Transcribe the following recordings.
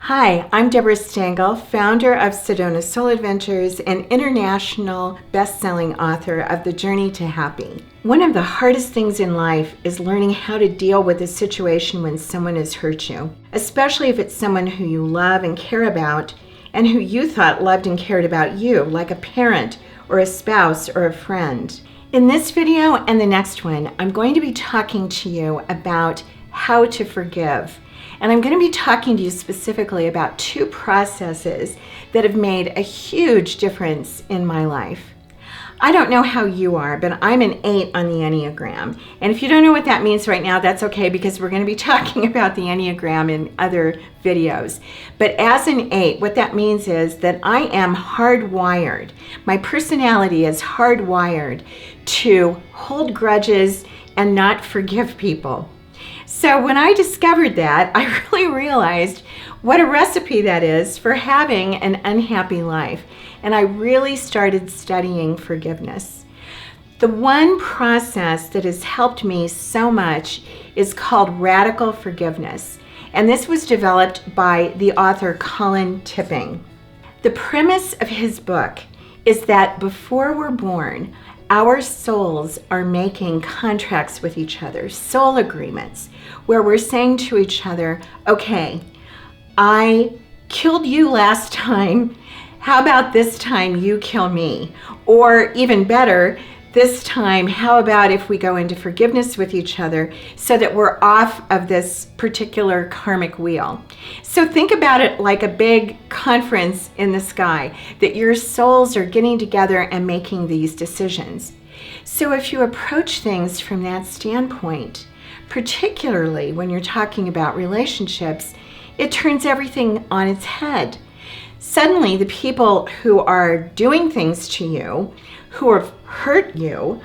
Hi, I'm Deborah Stengel, founder of Sedona Soul Adventures and international best-selling author of The Journey to Happy. One of the hardest things in life is learning how to deal with a situation when someone has hurt you, especially if it's someone who you love and care about and who you thought loved and cared about you, like a parent or a spouse or a friend. In this video and the next one, I'm going to be talking to you about how to forgive. And I'm going to be talking to you specifically about two processes that have made a huge difference in my life. I don't know how you are, but I'm an 8 on the Enneagram. And if you don't know what that means right now, that's okay, because we're going to be talking about the Enneagram in other videos. But as an 8, what that means is that I am hardwired. My personality is hardwired to hold grudges and not forgive people. So when I discovered that, I really realized what a recipe that is for having an unhappy life. And I really started studying forgiveness. The one process that has helped me so much is called radical forgiveness. And this was developed by the author Colin Tipping. The premise of his book is that before we're born, our souls are making contracts with each other, soul agreements, where we're saying to each other, okay, I killed you last time. How about this time you kill me? Or even better, this time, how about if we go into forgiveness with each other so that we're off of this particular karmic wheel? So think about it like a big conference in the sky, that your souls are getting together and making these decisions. So if you approach things from that standpoint, particularly when you're talking about relationships, it turns everything on its head. Suddenly, the people who are doing things to you, who have hurt you,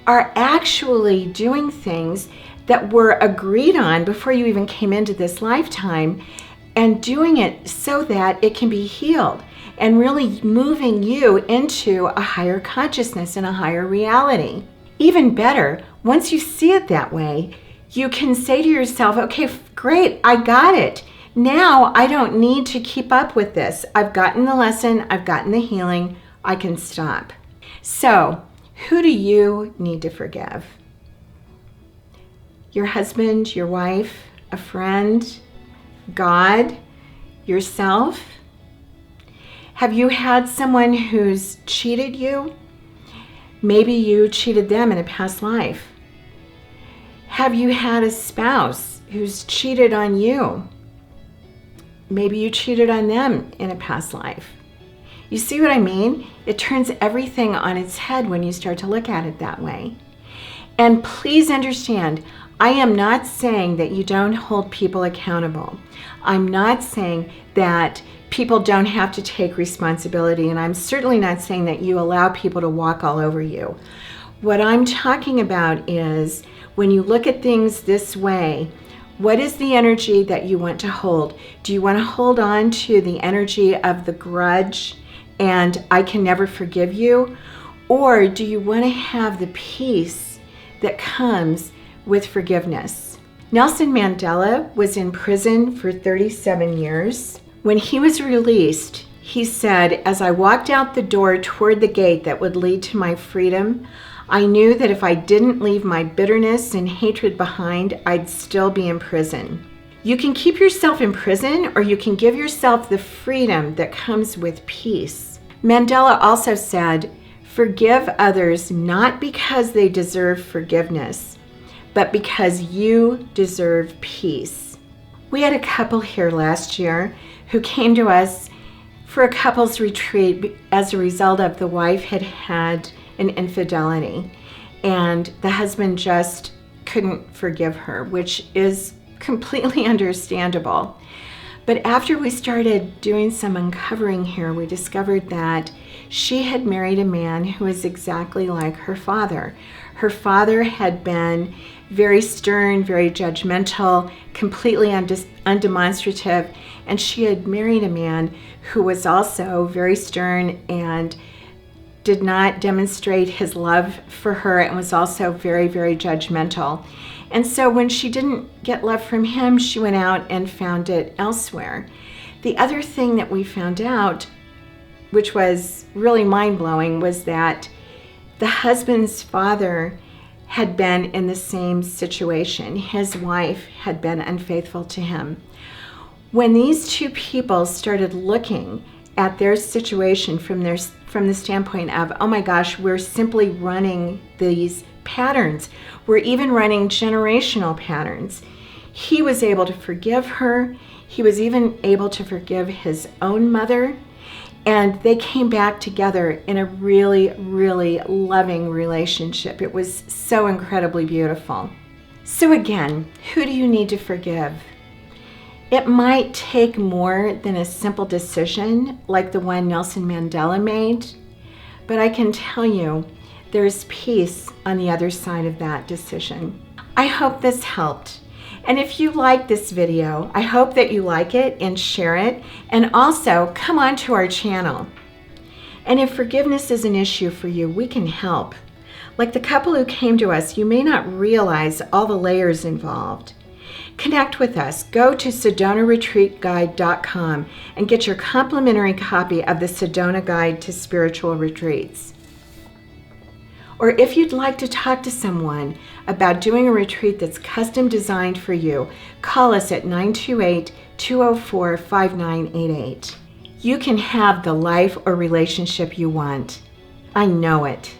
are actually doing things that were agreed on before you even came into this lifetime, and doing it so that it can be healed and really moving you into a higher consciousness and a higher reality. Even better, once you see it that way, you can say to yourself, okay, great, I got it. Now I don't need to keep up with this. I've gotten the lesson, I've gotten the healing, I can stop. So, who do you need to forgive? Your husband, your wife, a friend, God, yourself? Have you had someone who's cheated you? Maybe you cheated them in a past life. Have you had a spouse who's cheated on you? Maybe you cheated on them in a past life. You see what I mean? It turns everything on its head when you start to look at it that way. And please understand, I am not saying that you don't hold people accountable. I'm not saying that people don't have to take responsibility, and I'm certainly not saying that you allow people to walk all over you. What I'm talking about is when you look at things this way, what is the energy that you want to hold? Do you want to hold on to the energy of the grudge and I can never forgive you? Or do you want to have the peace that comes with forgiveness? Nelson Mandela was in prison for 37 years. When he was released, he said, as I walked out the door toward the gate that would lead to my freedom, I knew that if I didn't leave my bitterness and hatred behind, I'd still be in prison. You can keep yourself in prison, or you can give yourself the freedom that comes with peace. Mandela also said, forgive others not because they deserve forgiveness, but because you deserve peace. We had a couple here last year who came to us for a couples retreat as a result of the wife had had an infidelity, and the husband just couldn't forgive her, which is completely understandable. But after we started doing some uncovering here, we discovered that she had married a man who was exactly like her father. Her father had been very stern, very judgmental, completely undemonstrative, and she had married a man who was also very stern and did not demonstrate his love for her and was also very, very judgmental. And so when she didn't get love from him, she went out and found it elsewhere. The other thing that we found out, which was really mind-blowing, was that the husband's father had been in the same situation. His wife had been unfaithful to him. When these two people started looking at their situation from the standpoint of, oh my gosh, we're simply running these patterns. We're even running generational patterns. He was able to forgive her. He was even able to forgive his own mother. And they came back together in a really, really loving relationship. It was so incredibly beautiful. So again, who do you need to forgive? It might take more than a simple decision like the one Nelson Mandela made, but I can tell you there's peace on the other side of that decision. I hope this helped. And if you like this video, I hope that you like it and share it, and also come on to our channel. And if forgiveness is an issue for you, we can help. Like the couple who came to us, you may not realize all the layers involved. Connect with us. Go to SedonaRetreatGuide.com and get your complimentary copy of the Sedona Guide to Spiritual Retreats. Or if you'd like to talk to someone about doing a retreat that's custom designed for you, call us at 928-204-5988. You can have the life or relationship you want. I know it.